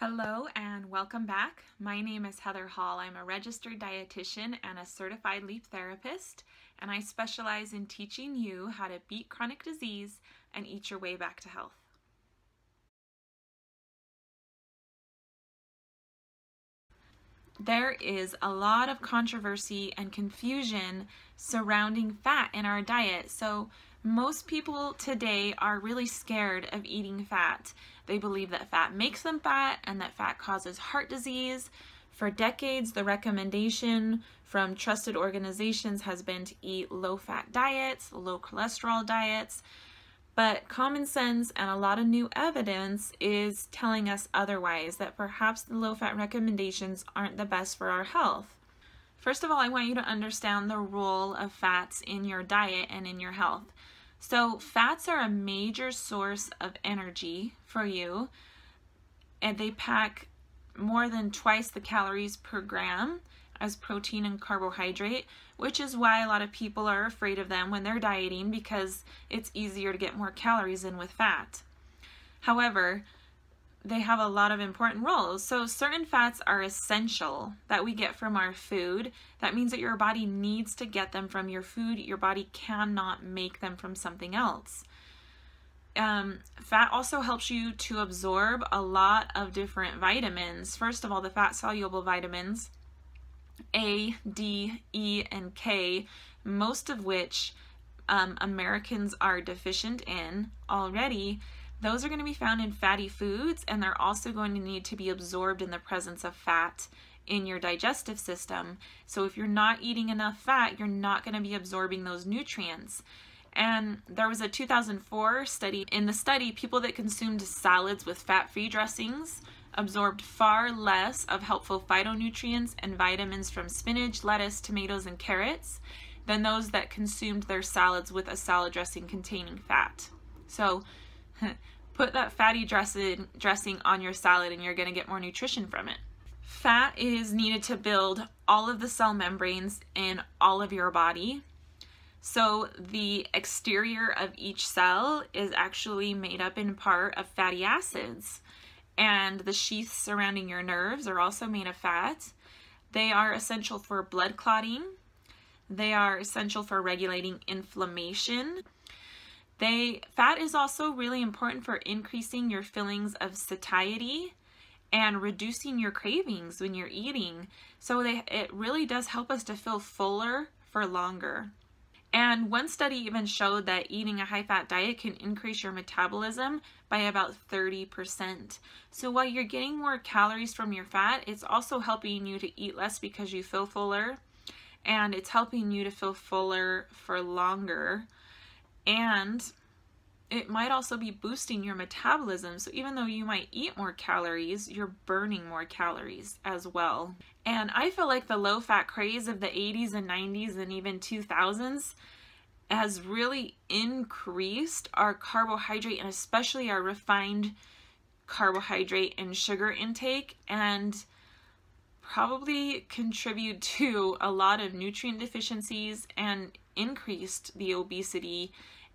Hello and welcome back. My name is Heather Hall. I'm a registered dietitian and a certified leap therapist, and I specialize in teaching you how to beat chronic disease and eat your way back to health. There is a lot of controversy and confusion surrounding fat in our diet. So most people today are really scared of eating fat. They believe that fat makes them fat and that fat causes heart disease. For decades, the recommendation from trusted organizations has been to eat low-fat diets, low cholesterol diets. But common sense and a lot of new evidence is telling us otherwise, that perhaps the low-fat recommendations aren't the best for our health. First of all, I want you to understand the role of fats in your diet and in your health. So fats are a major source of energy for you, and they pack more than twice the calories per gram as protein and carbohydrate, which is why a lot of people are afraid of them when they're dieting, because it's easier to get more calories in with fat. However, they have a lot of important roles. So certain fats are essential that we get from our food. That means that your body needs to get them from your food. Your body cannot make them from something else. Fat also helps you to absorb a lot of different vitamins. First of all, the fat-soluble vitamins, A, D, E, and K, most of which Americans are deficient in already. Those are going to be found in fatty foods, and they're also going to need to be absorbed in the presence of fat in your digestive system. So if you're not eating enough fat, you're not going to be absorbing those nutrients. And there was a 2004 study. In the study, people that consumed salads with fat-free dressings absorbed far less of helpful phytonutrients and vitamins from spinach, lettuce, tomatoes, and carrots than those that consumed their salads with a salad dressing containing fat. So put that fatty dressing on your salad and you're going to get more nutrition from it. Fat is needed to build all of the cell membranes in all of your body. So the exterior of each cell is actually made up in part of fatty acids. And the sheaths surrounding your nerves are also made of fat. They are essential for blood clotting. They are essential for regulating inflammation. Fat is also really important for increasing your feelings of satiety and reducing your cravings when you're eating. So it really does help us to feel fuller for longer. And one study even showed that eating a high-fat diet can increase your metabolism by about 30%. So while you're getting more calories from your fat, it's also helping you to eat less because you feel fuller, and it's helping you to feel fuller for longer. And it might also be boosting your metabolism. So even though you might eat more calories, you're burning more calories as well. And I feel like the low-fat craze of the 80s and 90s and even 2000s has really increased our carbohydrate and especially our refined carbohydrate and sugar intake, and probably contribute to a lot of nutrient deficiencies and increased the obesity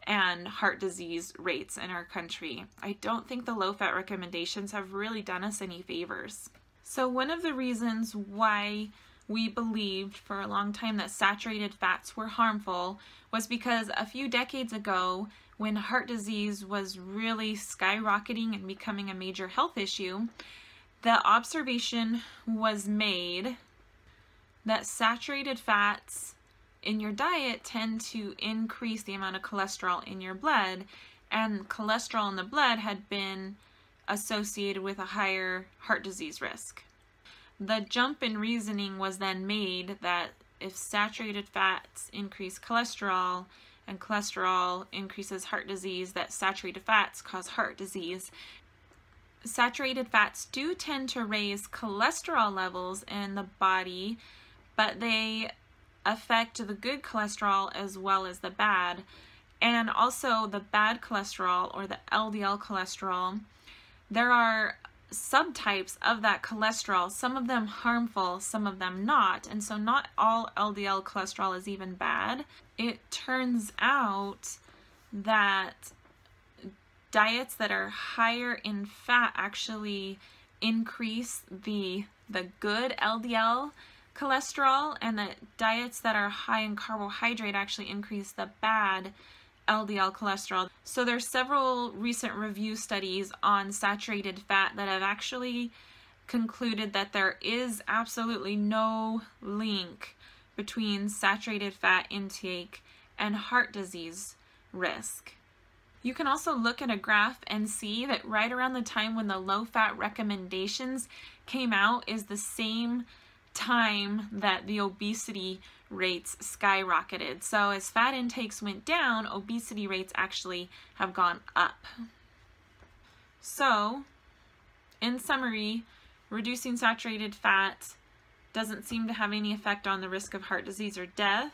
and heart disease rates in our country. I don't think the low-fat recommendations have really done us any favors. So one of the reasons why we believed for a long time that saturated fats were harmful was because a few decades ago, when heart disease was really skyrocketing and becoming a major health issue, the observation was made that saturated fats in your diet tend to increase the amount of cholesterol in your blood, and cholesterol in the blood had been associated with a higher heart disease risk. The jump in reasoning was then made that if saturated fats increase cholesterol and cholesterol increases heart disease, that saturated fats cause heart disease. Saturated fats do tend to raise cholesterol levels in the body, but they affect the good cholesterol as well as the bad. And also the bad cholesterol, or the LDL cholesterol, there are subtypes of that cholesterol, some of them harmful, some of them not, and so not all LDL cholesterol is even bad. It turns out that diets that are higher in fat actually increase the good LDL cholesterol, and that diets that are high in carbohydrate actually increase the bad LDL cholesterol. So there's several recent review studies on saturated fat that have actually concluded that there is absolutely no link between saturated fat intake and heart disease risk. You can also look at a graph and see that right around the time when the low-fat recommendations came out is the same time that the obesity rates skyrocketed. So as fat intakes went down, obesity rates actually have gone up. So, in summary, reducing saturated fat doesn't seem to have any effect on the risk of heart disease or death.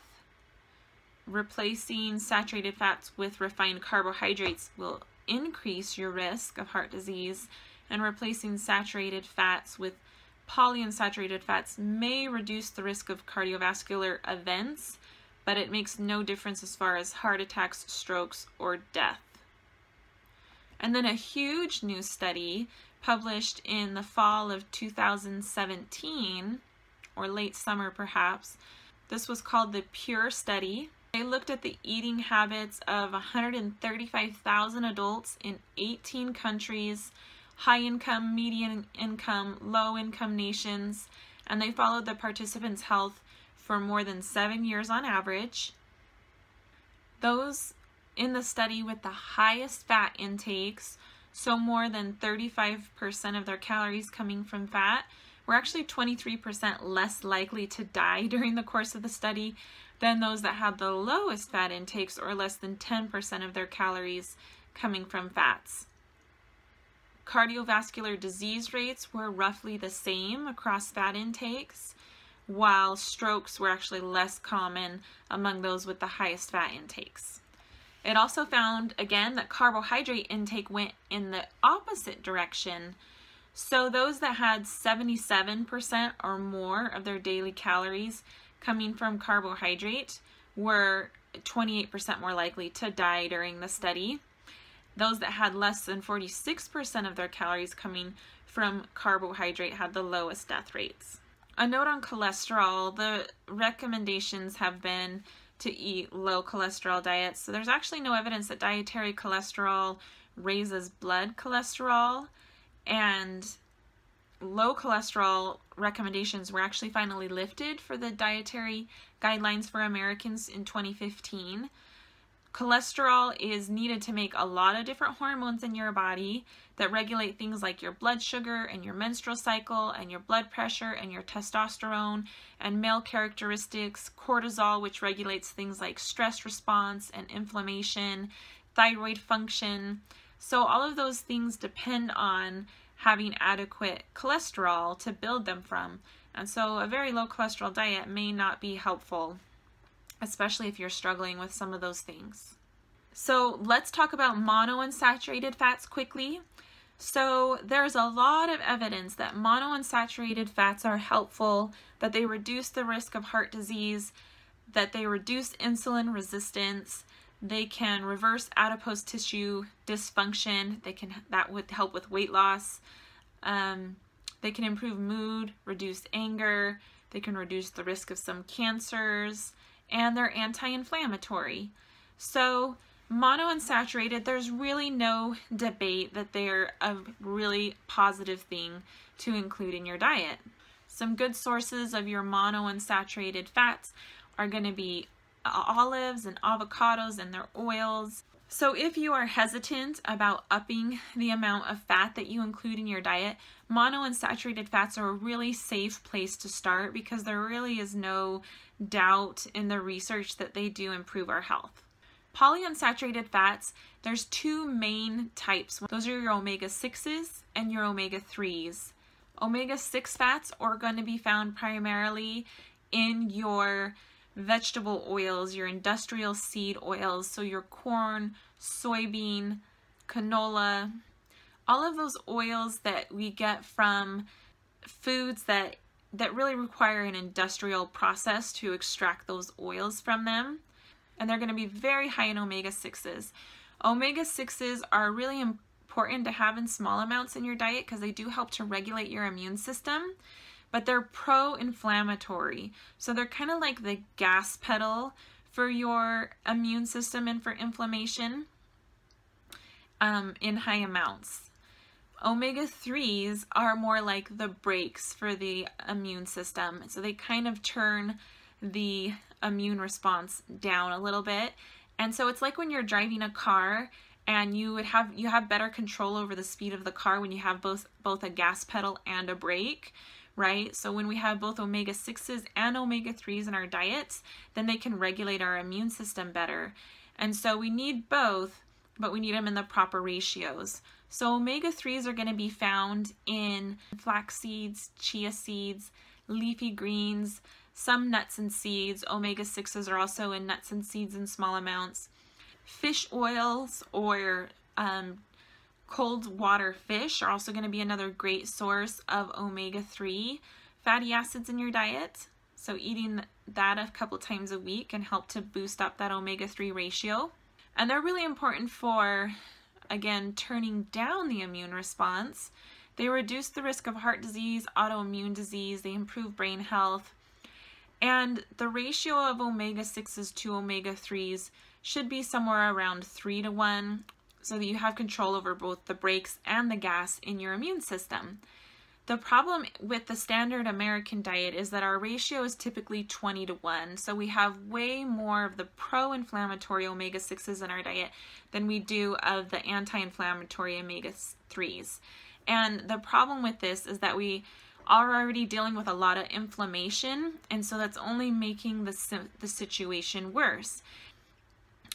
Replacing saturated fats with refined carbohydrates will increase your risk of heart disease, and replacing saturated fats with polyunsaturated fats may reduce the risk of cardiovascular events, but it makes no difference as far as heart attacks, strokes, or death. And then a huge new study published in the fall of 2017, or late summer perhaps. This was called the PURE study. They looked at the eating habits of 135,000 adults in 18 countries, high income, median income, low income nations, and they followed the participants' health for more than 7 years on average. Those in the study with the highest fat intakes, so more than 35% of their calories coming from fat, were actually 23% less likely to die during the course of the study than those that had the lowest fat intakes, or less than 10% of their calories coming from fats. Cardiovascular disease rates were roughly the same across fat intakes, while strokes were actually less common among those with the highest fat intakes. It also found, again, that carbohydrate intake went in the opposite direction. So those that had 77% or more of their daily calories coming from carbohydrate were 28% more likely to die during the study. Those that had less than 46% of their calories coming from carbohydrate had the lowest death rates. A note on cholesterol: the recommendations have been to eat low cholesterol diets. So there's actually no evidence that dietary cholesterol raises blood cholesterol, and low cholesterol recommendations were actually finally lifted for the dietary guidelines for Americans in 2015. Cholesterol is needed to make a lot of different hormones in your body that regulate things like your blood sugar and your menstrual cycle and your blood pressure and your testosterone and male characteristics, cortisol, which regulates things like stress response and inflammation, thyroid function. So all of those things depend on having adequate cholesterol to build them from. And so a very low cholesterol diet may not be helpful, especially if you're struggling with some of those things. So let's talk about monounsaturated fats quickly. So there's a lot of evidence that monounsaturated fats are helpful, that they reduce the risk of heart disease, that they reduce insulin resistance, they can reverse adipose tissue dysfunction, that would help with weight loss, they can improve mood, reduce anger, they can reduce the risk of some cancers, and they're anti-inflammatory. So monounsaturated, there's really no debate that they're a really positive thing to include in your diet. Some good sources of your monounsaturated fats are going to be olives and avocados and their oils. So if you are hesitant about upping the amount of fat that you include in your diet, monounsaturated fats are a really safe place to start because there really is no doubt in the research that they do improve our health. Polyunsaturated fats, there's two main types. Those are your omega-6s and your omega-3s. Omega-6 fats are going to be found primarily in your vegetable oils, your industrial seed oils, so your corn, soybean, canola, all of those oils that we get from foods that really require an industrial process to extract those oils from them. And they're going to be very high in omega-6s. Omega-6s are really important important to have in small amounts in your diet because they do help to regulate your immune system, but they're pro-inflammatory. So they're kind of like the gas pedal for your immune system and for inflammation in high amounts. Omega-3s are more like the brakes for the immune system. So they kind of turn the immune response down a little bit. And so it's like when you're driving a car and you have better control over the speed of the car when you have both a gas pedal and a brake, right? So when we have both omega-6s and omega-3s in our diets, then they can regulate our immune system better. And so we need both, but we need them in the proper ratios. So omega-3s are going to be found in flax seeds, chia seeds, leafy greens, some nuts and seeds. Omega-6s are also in nuts and seeds in small amounts. Fish oils or cold water fish are also going to be another great source of omega-3 fatty acids in your diet. So eating that a couple times a week can help to boost up that omega-3 ratio. And they're really important for, again, turning down the immune response. They reduce the risk of heart disease, autoimmune disease, they improve brain health. And the ratio of omega-6s to omega-3s should be somewhere around 3-to-1 so that you have control over both the brakes and the gas in your immune system. The problem with the standard American diet is that our ratio is typically 20-to-1. So we have way more of the pro-inflammatory omega-6s in our diet than we do of the anti-inflammatory omega-3s. And the problem with this is that we are already dealing with a lot of inflammation, and so that's only making the situation worse.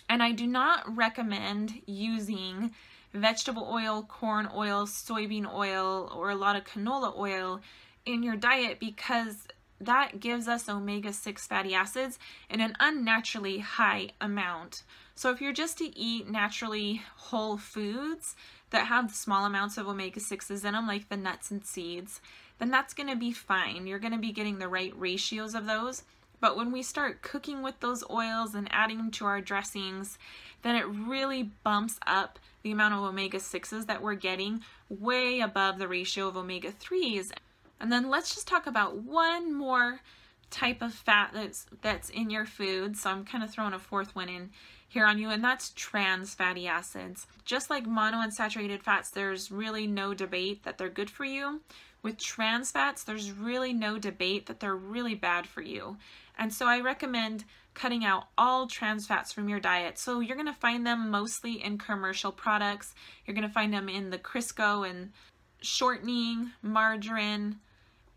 And I do not recommend using vegetable oil, corn oil, soybean oil, or a lot of canola oil in your diet because that gives us omega-6 fatty acids in an unnaturally high amount. So if you're just to eat naturally whole foods that have small amounts of omega-6s in them, like the nuts and seeds, then that's going to be fine. You're going to be getting the right ratios of those. But when we start cooking with those oils and adding them to our dressings, then it really bumps up the amount of omega-6s that we're getting way above the ratio of omega-3s. And then let's just talk about one more type of fat that's in your food. So I'm kind of throwing a fourth one in here on you, and that's trans fatty acids. Just like monounsaturated fats, there's really no debate that they're good for you. With trans fats, there's really no debate that they're really bad for you. And so I recommend cutting out all trans fats from your diet. So you're going to find them mostly in commercial products. You're going to find them in the Crisco and shortening, margarine,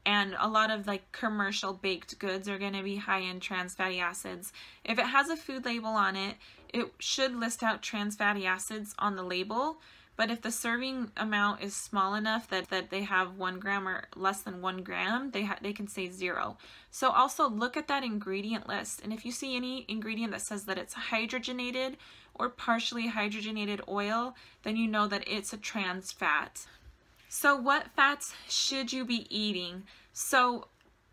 and a lot of like commercial baked goods are going to be high in trans fatty acids. If it has a food label on it, it should list out trans fatty acids on the label. But if the serving amount is small enough that they have 1 gram or less than 1 gram, they can say 0. So also look at that ingredient list. And if you see any ingredient that says that it's hydrogenated or partially hydrogenated oil, then you know that it's a trans fat. So what fats should you be eating? So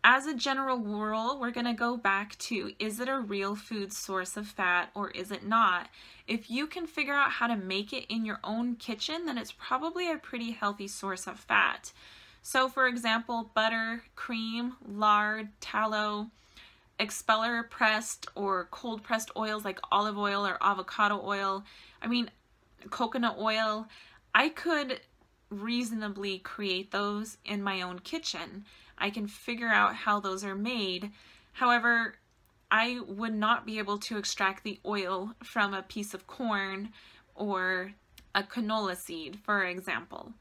as a general rule, we're going to go back to, is it a real food source of fat or is it not? If you can figure out how to make it in your own kitchen, then it's probably a pretty healthy source of fat. So for example, butter, cream, lard, tallow, expeller pressed or cold pressed oils like olive oil or avocado oil, coconut oil, I could reasonably create those in my own kitchen. I can figure out how those are made. However, I would not be able to extract the oil from a piece of corn or a canola seed, for example.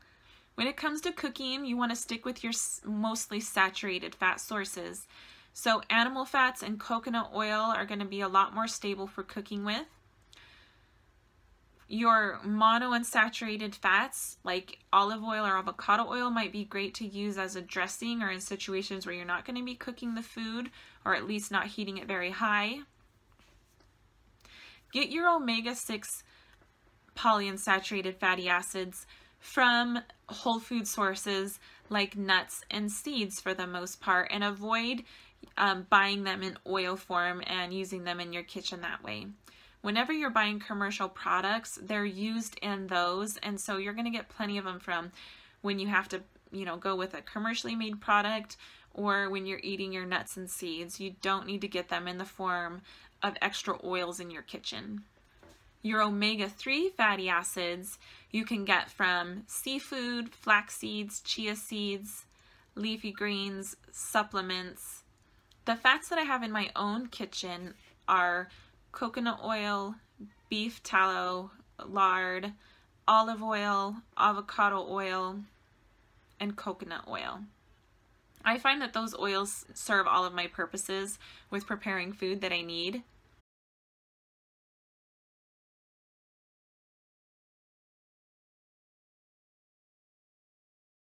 When it comes to cooking, you want to stick with your mostly saturated fat sources. So animal fats and coconut oil are going to be a lot more stable for cooking with. Your monounsaturated fats like olive oil or avocado oil might be great to use as a dressing or in situations where you're not going to be cooking the food or at least not heating it very high. Get your omega-6 polyunsaturated fatty acids from whole food sources like nuts and seeds for the most part, and avoid buying them in oil form and using them in your kitchen that way. whenever you're buying commercial products, they're used in those, and so you're going to get plenty of them from when you have to, go with a commercially made product, or when you're eating your nuts and seeds. You don't need to get them in the form of extra oils in your kitchen. Your omega-3 fatty acids you can get from seafood, flax seeds, chia seeds, leafy greens, supplements. The fats that I have in my own kitchen are coconut oil, beef tallow, lard, olive oil, avocado oil, and coconut oil. I find that those oils serve all of my purposes with preparing food that I need.